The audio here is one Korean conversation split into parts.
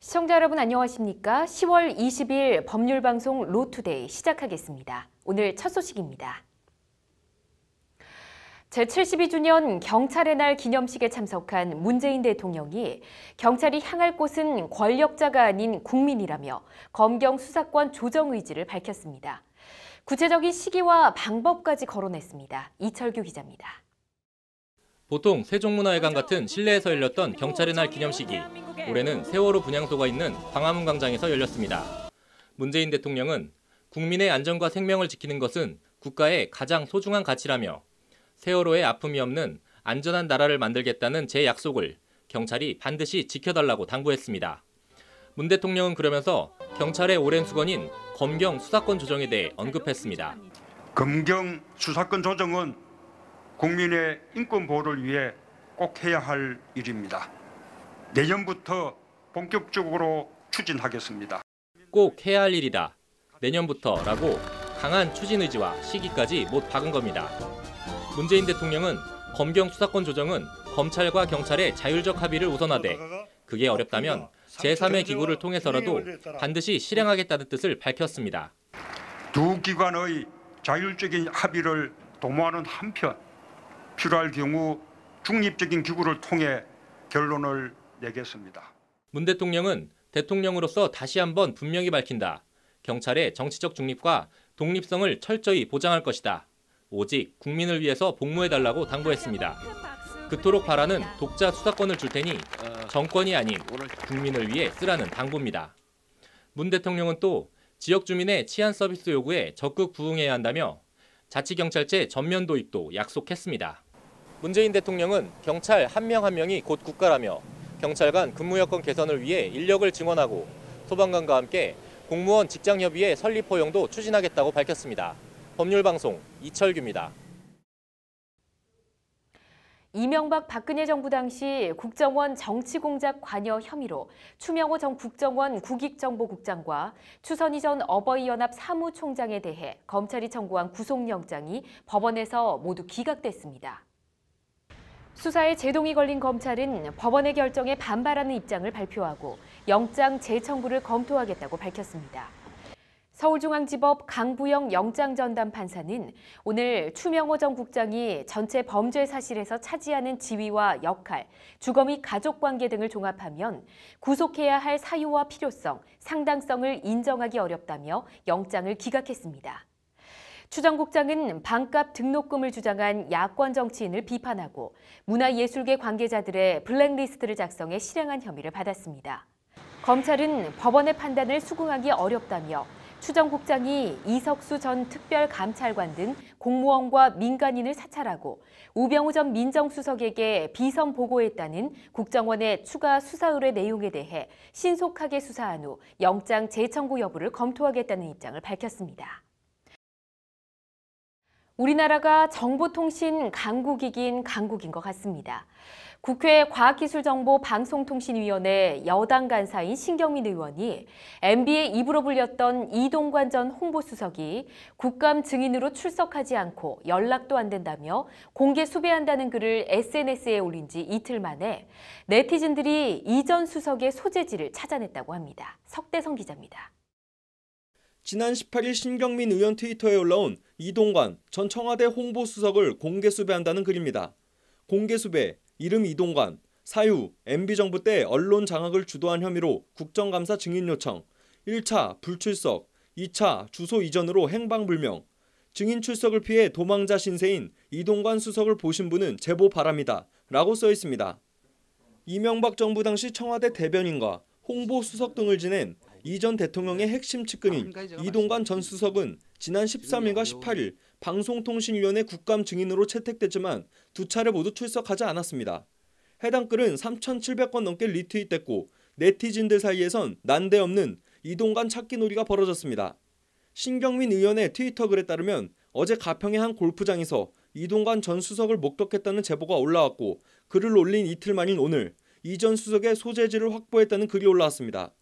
시청자 여러분 안녕하십니까? 10월 20일 법률방송 로투데이 시작하겠습니다. 오늘 첫 소식입니다. 제72주년 경찰의 날 기념식에 참석한 문재인 대통령이 경찰이 향할 곳은 권력자가 아닌 국민이라며 검경 수사권 조정 의지를 밝혔습니다. 구체적인 시기와 방법까지 거론했습니다. 이철규 기자입니다. 보통 세종문화회관 같은 실내에서 열렸던 경찰의 날 기념식이 올해는 세월호 분향소가 있는 광화문 광장에서 열렸습니다. 문재인 대통령은 국민의 안전과 생명을 지키는 것은 국가의 가장 소중한 가치라며 세월호의 아픔이 없는 안전한 나라를 만들겠다는 제 약속을 경찰이 반드시 지켜달라고 당부했습니다. 문 대통령은 그러면서 경찰의 오랜 수건인 검경 수사권 조정에 대해 언급했습니다. 검경 수사권 조정은 국민의 인권 보호를 위해 꼭 해야 할 일입니다. 내년부터 본격적으로 추진하겠습니다. 꼭 해야 할 일이다. 내년부터라고 강한 추진 의지와 시기까지 못 박은 겁니다. 문재인 대통령은 검경 수사권 조정은 검찰과 경찰의 자율적 합의를 우선하되 그게 어렵다면 제3의 기구를 통해서라도 반드시 실행하겠다는 뜻을 밝혔습니다. 두 기관의 자율적인 합의를 도모하는 한편 필요할 경우 중립적인 기구를 통해 결론을 내겠습니다. 문 대통령은 대통령으로서 다시 한번 분명히 밝힌다. 경찰의 정치적 중립과 독립성을 철저히 보장할 것이다. 오직 국민을 위해서 복무해달라고 당부했습니다. 그토록 바라는 독자 수사권을 줄 테니 정권이 아닌 국민을 위해 쓰라는 당부입니다. 문 대통령은 또 지역 주민의 치안 서비스 요구에 적극 부응해야 한다며 자치경찰제 전면 도입도 약속했습니다. 문재인 대통령은 경찰 한 명 한 명이 곧 국가라며 경찰 간 근무 여건 개선을 위해 인력을 증원하고 소방관과 함께 공무원 직장협의회 설립 허용도 추진하겠다고 밝혔습니다. 법률방송 이철규입니다. 이명박 박근혜 정부 당시 국정원 정치공작 관여 혐의로 추명호 전 국정원 국익정보국장과 추선희 전 어버이연합 사무총장에 대해 검찰이 청구한 구속영장이 법원에서 모두 기각됐습니다. 수사에 제동이 걸린 검찰은 법원의 결정에 반발하는 입장을 발표하고 영장 재청구를 검토하겠다고 밝혔습니다. 서울중앙지법 강부영 영장전담 판사는 오늘 추명호 전 국장이 전체 범죄 사실에서 차지하는 지위와 역할, 주거 및 가족관계 등을 종합하면 구속해야 할 사유와 필요성, 상당성을 인정하기 어렵다며 영장을 기각했습니다. 추 전 국장은 반값 등록금을 주장한 야권 정치인을 비판하고 문화예술계 관계자들의 블랙리스트를 작성해 실행한 혐의를 받았습니다. 검찰은 법원의 판단을 수긍하기 어렵다며 추 전 국장이 이석수 전 특별감찰관 등 공무원과 민간인을 사찰하고 우병우 전 민정수석에게 비선 보고했다는 국정원의 추가 수사 의뢰 내용에 대해 신속하게 수사한 후 영장 재청구 여부를 검토하겠다는 입장을 밝혔습니다. 우리나라가 정보통신 강국이긴 강국인 것 같습니다. 국회 과학기술정보방송통신위원회 여당 간사인 신경민 의원이 MB의 입으로 불렸던 이동관 전 홍보수석이 국감 증인으로 출석하지 않고 연락도 안 된다며 공개 수배한다는 글을 SNS에 올린 지 이틀 만에 네티즌들이 이 전 수석의 소재지를 찾아냈다고 합니다. 석대성 기자입니다. 지난 18일 신경민 의원 트위터에 올라온 이동관 전 청와대 홍보수석을 공개 수배한다는 글입니다. 공개 수배, 이름 이동관, 사유, MB정부 때 언론 장악을 주도한 혐의로 국정감사 증인 요청, 1차 불출석, 2차 주소 이전으로 행방불명, 증인 출석을 피해 도망자 신세인 이동관 수석을 보신 분은 제보 바랍니다. 라고 써 있습니다. 이명박 정부 당시 청와대 대변인과 홍보수석 등을 지낸 이 전 대통령의 핵심 측근인 이동관 전 수석은 지난 13일과 18일 방송통신위원회 국감 증인으로 채택됐지만 두 차례 모두 출석하지 않았습니다. 해당 글은 3,700건 넘게 리트윗됐고 네티즌들 사이에선 난데없는 이동관 찾기 놀이가 벌어졌습니다. 신경민 의원의 트위터 글에 따르면 어제 가평의 한 골프장에서 이동관 전 수석을 목격했다는 제보가 올라왔고 글을 올린 이틀 만인 오늘 이 전 수석의 소재지를 확보했다는 글이 올라왔습니다.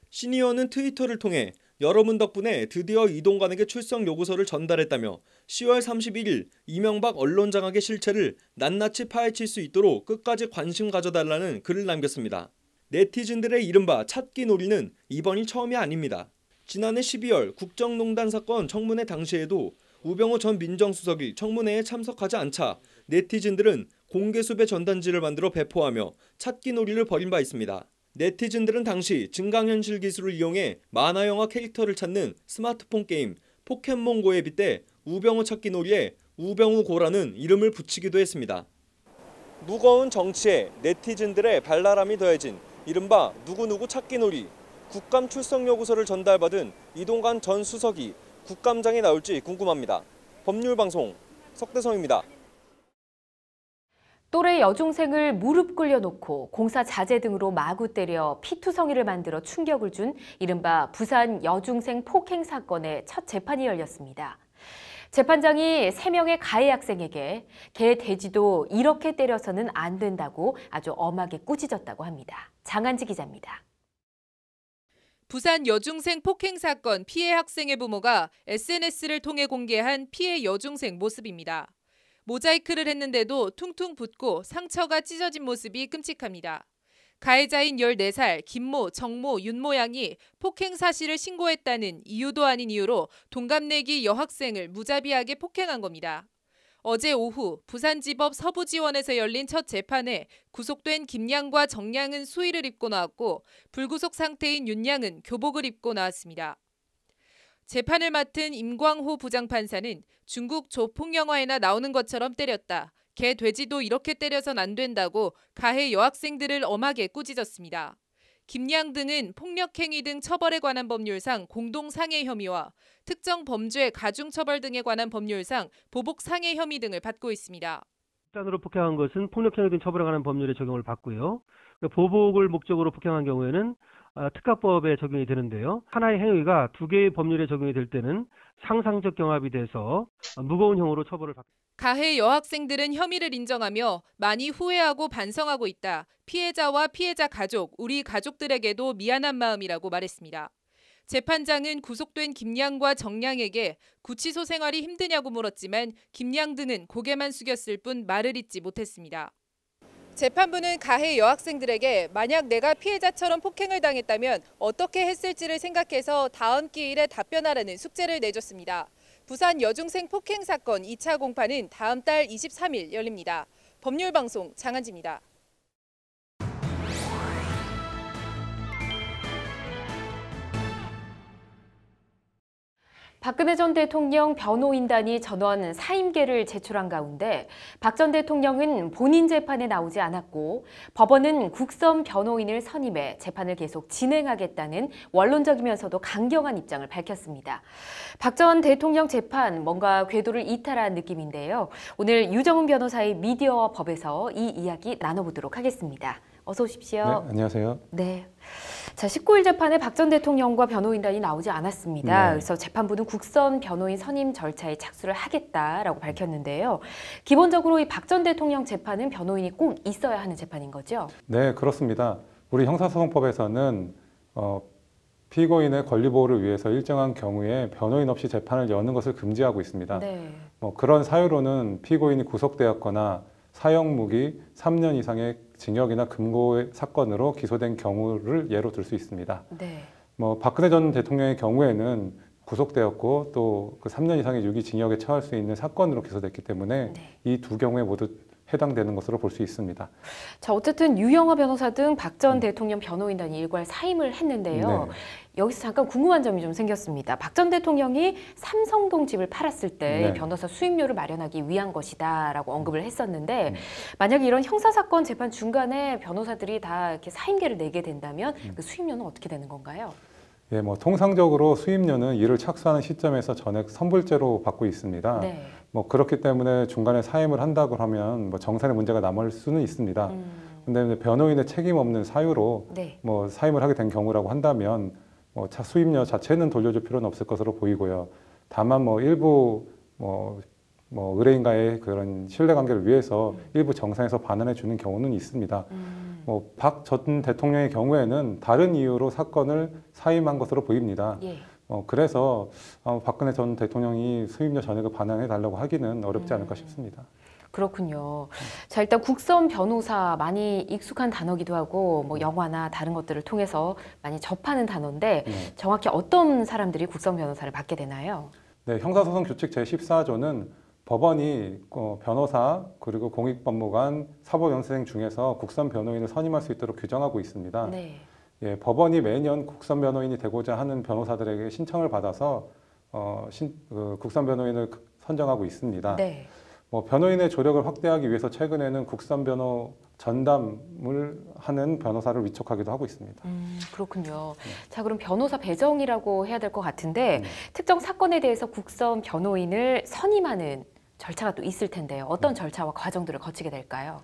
신 의원은 트위터를 통해 여러분 덕분에 드디어 이동관에게 출석 요구서를 전달했다며 10월 31일 이명박 언론 장악의 실체를 낱낱이 파헤칠 수 있도록 끝까지 관심 가져달라는 글을 남겼습니다. 네티즌들의 이른바 찾기 놀이는 이번이 처음이 아닙니다. 지난해 12월 국정농단 사건 청문회 당시에도 우병우 전 민정수석이 청문회에 참석하지 않자 네티즌들은 공개수배 전단지를 만들어 배포하며 찾기 놀이를 벌인 바 있습니다. 네티즌들은 당시 증강현실 기술을 이용해 만화영화 캐릭터를 찾는 스마트폰 게임 포켓몬고에 빗대 우병우 찾기 놀이에 우병우고라는 이름을 붙이기도 했습니다. 무거운 정치에 네티즌들의 발랄함이 더해진 이른바 누구누구 찾기 놀이. 국감 출석 요구서를 전달받은 이동관 전 수석이 국감장에 나올지 궁금합니다. 법률방송 석대성입니다. 또래 여중생을 무릎 꿇려놓고 공사 자재 등으로 마구 때려 피투성이를 만들어 충격을 준 이른바 부산 여중생 폭행 사건의 첫 재판이 열렸습니다. 재판장이 3명의 가해 학생에게 개 돼지도 이렇게 때려서는 안 된다고 아주 엄하게 꾸짖었다고 합니다. 장한지 기자입니다. 부산 여중생 폭행 사건 피해 학생의 부모가 SNS를 통해 공개한 피해 여중생 모습입니다. 모자이크를 했는데도 퉁퉁 붓고 상처가 찢어진 모습이 끔찍합니다. 가해자인 14살 김모, 정모, 윤모 양이 폭행 사실을 신고했다는 이유도 아닌 이유로 동갑내기 여학생을 무자비하게 폭행한 겁니다. 어제 오후 부산지법 서부지원에서 열린 첫 재판에 구속된 김양과 정양은 수의를 입고 나왔고 불구속 상태인 윤양은 교복을 입고 나왔습니다. 재판을 맡은 임광호 부장판사는 중국 조폭 영화에나 나오는 것처럼 때렸다. 개 돼지도 이렇게 때려선 안 된다고 가해 여학생들을 엄하게 꾸짖었습니다. 김양 등은 폭력행위 등 처벌에 관한 법률상 공동상해 혐의와 특정 범죄 가중처벌 등에 관한 법률상 보복상해 혐의 등을 받고 있습니다. 집단으로 폭행한 것은 폭력행위 등 처벌에 관한 법률에 적용을 받고요. 보복을 목적으로 폭행한 경우에는 특가법에 적용이 되는데요. 하나의 행위가 두 개의 법률에 적용이 될 때는 상상적 경합이 돼서 무거운 형으로 처벌을 받습니다. 가해 여학생들은 혐의를 인정하며 많이 후회하고 반성하고 있다. 피해자와 피해자 가족, 우리 가족들에게도 미안한 마음이라고 말했습니다. 재판장은 구속된 김양과 정양에게 구치소 생활이 힘드냐고 물었지만 김양 등은 고개만 숙였을 뿐 말을 잇지 못했습니다. 재판부는 가해 여학생들에게 만약 내가 피해자처럼 폭행을 당했다면 어떻게 했을지를 생각해서 다음 기일에 답변하라는 숙제를 내줬습니다. 부산 여중생 폭행 사건 2차 공판은 다음 달 23일 열립니다. 법률방송 장한지입니다. 박근혜 전 대통령 변호인단이 전원 사임계를 제출한 가운데 박 전 대통령은 본인 재판에 나오지 않았고 법원은 국선 변호인을 선임해 재판을 계속 진행하겠다는 원론적이면서도 강경한 입장을 밝혔습니다. 박 전 대통령 재판 뭔가 궤도를 이탈한 느낌인데요. 오늘 유정훈 변호사의 미디어와 법에서 이 이야기 나눠보도록 하겠습니다. 어서 오십시오. 네, 안녕하세요. 네. 자, 19일 재판에 박 전 대통령과 변호인단이 나오지 않았습니다. 네. 그래서 재판부는 국선 변호인 선임 절차에 착수를 하겠다라고 밝혔는데요. 기본적으로 이 박 전 대통령 재판은 변호인이 꼭 있어야 하는 재판인 거죠? 네, 그렇습니다. 우리 형사소송법에서는 피고인의 권리 보호를 위해서 일정한 경우에 변호인 없이 재판을 여는 것을 금지하고 있습니다. 네. 그런 사유로는 피고인이 구속되었거나 사형무기 3년 이상의 징역이나 금고의 사건으로 기소된 경우를 예로 들 수 있습니다. 네. 박근혜 전 대통령의 경우에는 구속되었고 또 그 3년 이상의 유기징역에 처할 수 있는 사건으로 기소됐기 때문에 네. 이 두 경우에 모두 해당되는 것으로 볼 수 있습니다. 자, 어쨌든 유영하 변호사 등 박 전 대통령 변호인단이 일괄 사임을 했는데요. 네. 여기서 잠깐 궁금한 점이 좀 생겼습니다. 박 전 대통령이 삼성동 집을 팔았을 때 네. 변호사 수임료를 마련하기 위한 것이다라고 언급을 했었는데 만약에 이런 형사사건 재판 중간에 변호사들이 다 이렇게 사임계를 내게 된다면 그 수임료는 어떻게 되는 건가요? 예, 통상적으로 수임료는 일을 착수하는 시점에서 전액 선불제로 받고 있습니다. 네. 그렇기 때문에 중간에 사임을 한다고 하면 정산의 문제가 남을 수는 있습니다. 근데 변호인의 책임 없는 사유로 네. 사임을 하게 된 경우라고 한다면 수임료 자체는 돌려줄 필요는 없을 것으로 보이고요. 다만 일부 의뢰인과의 그런 신뢰관계를 위해서 일부 정산해서 반환해 주는 경우는 있습니다. 박 전 대통령의 경우에는 다른 이유로 사건을 사임한 것으로 보입니다. 예. 그래서 박근혜 전 대통령이 수임료 전액을 반환해 달라고 하기는 어렵지 않을까 싶습니다. 그렇군요. 자, 일단 국선 변호사 많이 익숙한 단어기도 하고 뭐 영화나 다른 것들을 통해서 많이 접하는 단어인데 정확히 어떤 사람들이 국선 변호사를 받게 되나요? 네, 형사소송 규칙 제14조는 법원이 변호사 그리고 공익법무관, 사법연수생 중에서 국선 변호인을 선임할 수 있도록 규정하고 있습니다. 네. 예, 법원이 매년 국선 변호인이 되고자 하는 변호사들에게 신청을 받아서 국선 변호인을 선정하고 있습니다. 네. 뭐 변호인의 조력을 확대하기 위해서 최근에는 국선 변호 전담을 하는 변호사를 위촉하기도 하고 있습니다. 그렇군요. 자, 그럼 변호사 배정이라고 해야 될 것 같은데 특정 사건에 대해서 국선 변호인을 선임하는 절차가 또 있을 텐데요. 어떤 절차와 과정들을 거치게 될까요?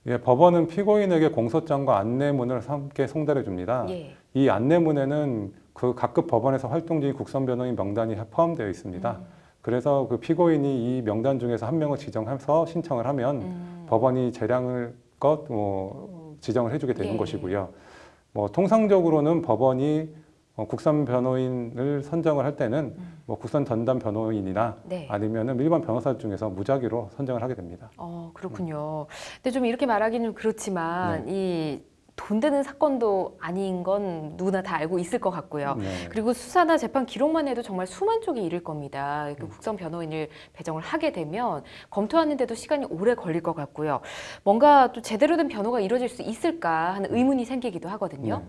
예, 법원은 피고인에게 공소장과 안내문을 함께 송달해 줍니다. 예. 이 안내문에는 그 각급 법원에서 활동 중인 국선 변호인 명단이 포함되어 있습니다. 그래서 그 피고인이 이 명단 중에서 한 명을 지정해서 신청을 하면 법원이 재량껏 지정을 해주게 되는 예. 것이고요. 뭐 통상적으로는 법원이 국선 변호인을 선정을 할 때는 뭐 국선 전담 변호인이나 네. 아니면은 일반 변호사 중에서 무작위로 선정을 하게 됩니다. 그렇군요. 근데 좀 이렇게 말하기는 그렇지만 이 돈 드는 사건도 아닌 건 누구나 다 알고 있을 것 같고요. 네. 그리고 수사나 재판 기록만 해도 정말 수만 쪽이 이를 겁니다. 그 국선 변호인을 배정을 하게 되면 검토하는데도 시간이 오래 걸릴 것 같고요. 뭔가 또 제대로 된 변호가 이루어질 수 있을까 하는 의문이 생기기도 하거든요. 네.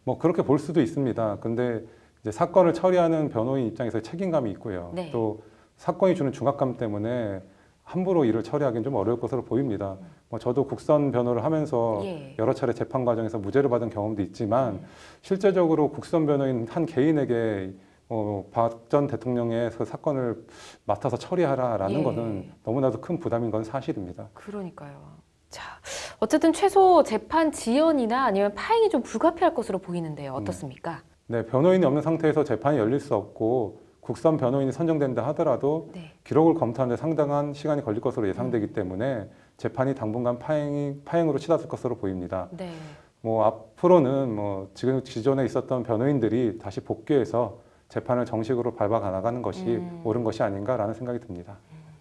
뭐 그렇게 볼 수도 있습니다. 근데 이제 사건을 처리하는 변호인 입장에서 책임감이 있고요. 네. 또 사건이 주는 중압감 때문에 함부로 일을 처리하기는 좀 어려울 것으로 보입니다. 뭐 저도 국선 변호를 하면서 예. 여러 차례 재판 과정에서 무죄를 받은 경험도 있지만 실제적으로 국선 변호인 한 개인에게 박 전 대통령의 그 사건을 맡아서 처리하라라는 예. 것은 너무나도 큰 부담인 건 사실입니다. 그러니까요. 자, 어쨌든 최소 재판 지연이나 아니면 파행이 좀 불가피할 것으로 보이는데요. 어떻습니까? 네, 변호인이 없는 상태에서 재판이 열릴 수 없고 국선 변호인이 선정된다 하더라도 네. 기록을 검토하는데 상당한 시간이 걸릴 것으로 예상되기 때문에 재판이 당분간 파행으로 치닫을 것으로 보입니다. 네. 뭐 앞으로는 뭐 지금 기존에 있었던 변호인들이 다시 복귀해서 재판을 정식으로 밟아가 나가는 것이 옳은 것이 아닌가라는 생각이 듭니다.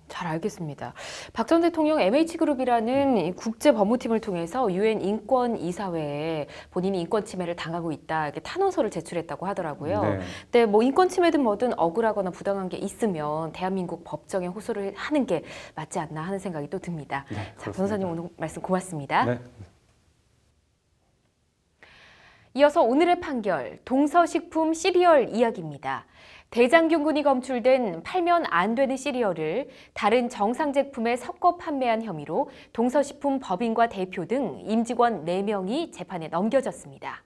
잘 알겠습니다. 박 전 대통령 MH그룹이라는 이 국제 법무팀을 통해서 유엔 인권이사회에 본인이 인권 침해를 당하고 있다 이렇게 탄원서를 제출했다고 하더라고요. 네. 근데 뭐 인권 침해든 뭐든 억울하거나 부당한 게 있으면 대한민국 법정에 호소를 하는 게 맞지 않나 하는 생각이 또 듭니다. 네, 자, 그렇습니다. 변호사님 오늘 말씀 고맙습니다. 네. 이어서 오늘의 판결, 동서식품 시리얼 이야기입니다. 대장균군이 검출된 팔면 안 되는 시리얼을 다른 정상 제품에 섞어 판매한 혐의로 동서식품 법인과 대표 등 임직원 4명이 재판에 넘겨졌습니다.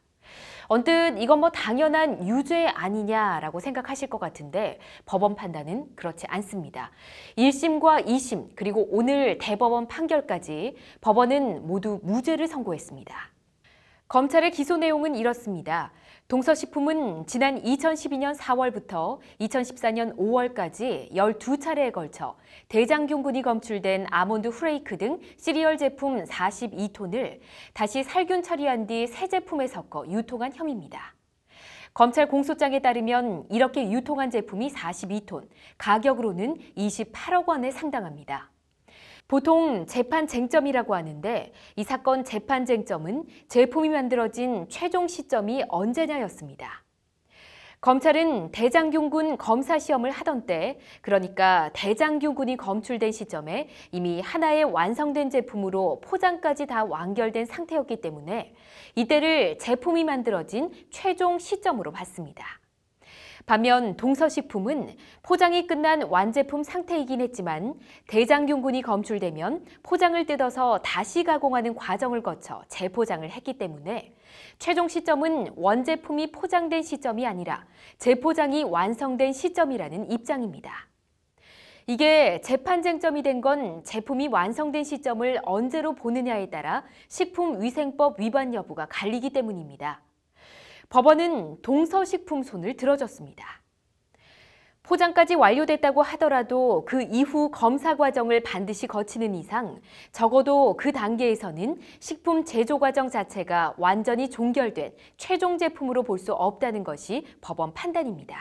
언뜻 이건 뭐 당연한 유죄 아니냐라고 생각하실 것 같은데 법원 판단은 그렇지 않습니다. 1심과 2심 그리고 오늘 대법원 판결까지 법원은 모두 무죄를 선고했습니다. 검찰의 기소 내용은 이렇습니다. 동서식품은 지난 2012년 4월부터 2014년 5월까지 12차례에 걸쳐 대장균군이 검출된 아몬드 후레이크 등 시리얼 제품 42톤을 다시 살균 처리한 뒤 새 제품에 섞어 유통한 혐의입니다. 검찰 공소장에 따르면 이렇게 유통한 제품이 42톤, 가격으로는 28억 원에 상당합니다. 보통 재판 쟁점이라고 하는데 이 사건 재판 쟁점은 제품이 만들어진 최종 시점이 언제냐였습니다. 검찰은 대장균군 검사 시험을 하던 때, 그러니까 대장균군이 검출된 시점에 이미 하나의 완성된 제품으로 포장까지 다 완결된 상태였기 때문에 이때를 제품이 만들어진 최종 시점으로 봤습니다. 반면 동서식품은 포장이 끝난 완제품 상태이긴 했지만 대장균군이 검출되면 포장을 뜯어서 다시 가공하는 과정을 거쳐 재포장을 했기 때문에 최종 시점은 원제품이 포장된 시점이 아니라 재포장이 완성된 시점이라는 입장입니다. 이게 재판 쟁점이 된 건 제품이 완성된 시점을 언제로 보느냐에 따라 식품위생법 위반 여부가 갈리기 때문입니다. 법원은 동서식품 손을 들어줬습니다. 포장까지 완료됐다고 하더라도 그 이후 검사 과정을 반드시 거치는 이상 적어도 그 단계에서는 식품 제조 과정 자체가 완전히 종결된 최종 제품으로 볼 수 없다는 것이 법원 판단입니다.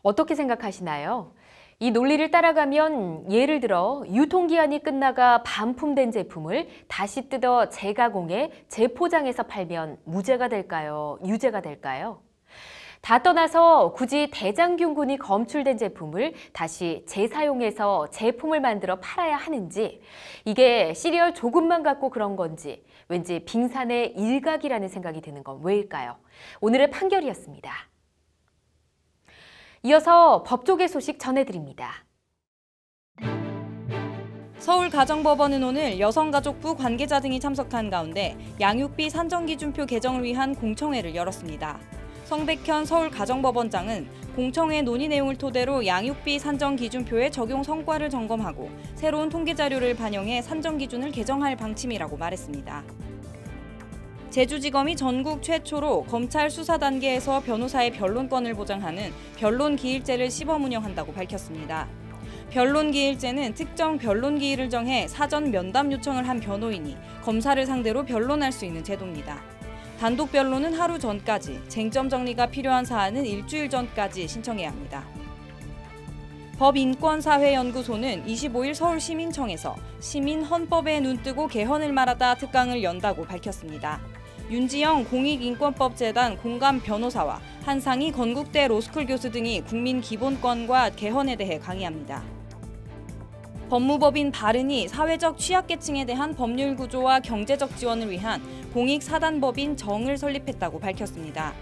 어떻게 생각하시나요? 이 논리를 따라가면 예를 들어 유통기한이 끝나가 반품된 제품을 다시 뜯어 재가공해 재포장해서 팔면 무죄가 될까요? 유죄가 될까요? 다 떠나서 굳이 대장균군이 검출된 제품을 다시 재사용해서 제품을 만들어 팔아야 하는지, 이게 시리얼 조금만 갖고 그런 건지 왠지 빙산의 일각이라는 생각이 드는 건 왜일까요? 오늘의 판결이었습니다. 이어서 법조계 소식 전해드립니다. 서울가정법원은 오늘 여성가족부 관계자 등이 참석한 가운데 양육비 산정기준표 개정을 위한 공청회를 열었습니다. 성백현 서울가정법원장은 공청회 논의 내용을 토대로 양육비 산정기준표의 적용 성과를 점검하고 새로운 통계자료를 반영해 산정기준을 개정할 방침이라고 말했습니다. 제주지검이 전국 최초로 검찰 수사 단계에서 변호사의 변론권을 보장하는 변론기일제를 시범 운영한다고 밝혔습니다. 변론기일제는 특정 변론기일을 정해 사전 면담 요청을 한 변호인이 검사를 상대로 변론할 수 있는 제도입니다. 단독 변론은 하루 전까지, 쟁점 정리가 필요한 사안은 일주일 전까지 신청해야 합니다. 법인권사회연구소는 25일 서울시민청에서 시민헌법에 눈뜨고 개헌을 말하다 특강을 연다고 밝혔습니다. 윤지영 공익인권법재단 공감변호사와 한상희 건국대 로스쿨 교수 등이 국민기본권과 개헌에 대해 강의합니다. 법무법인 바른이 사회적 취약계층에 대한 법률 구조와 경제적 지원을 위한 공익사단법인 정을 설립했다고 밝혔습니다.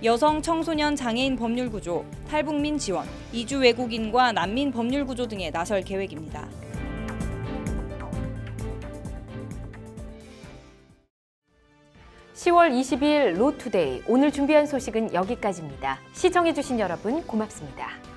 여성, 청소년, 장애인 법률 구조, 탈북민 지원, 이주 외국인과 난민 법률 구조 등에 나설 계획입니다. (10월 20일) 로투데이, 오늘 준비한 소식은 여기까지입니다. 시청해주신 여러분 고맙습니다.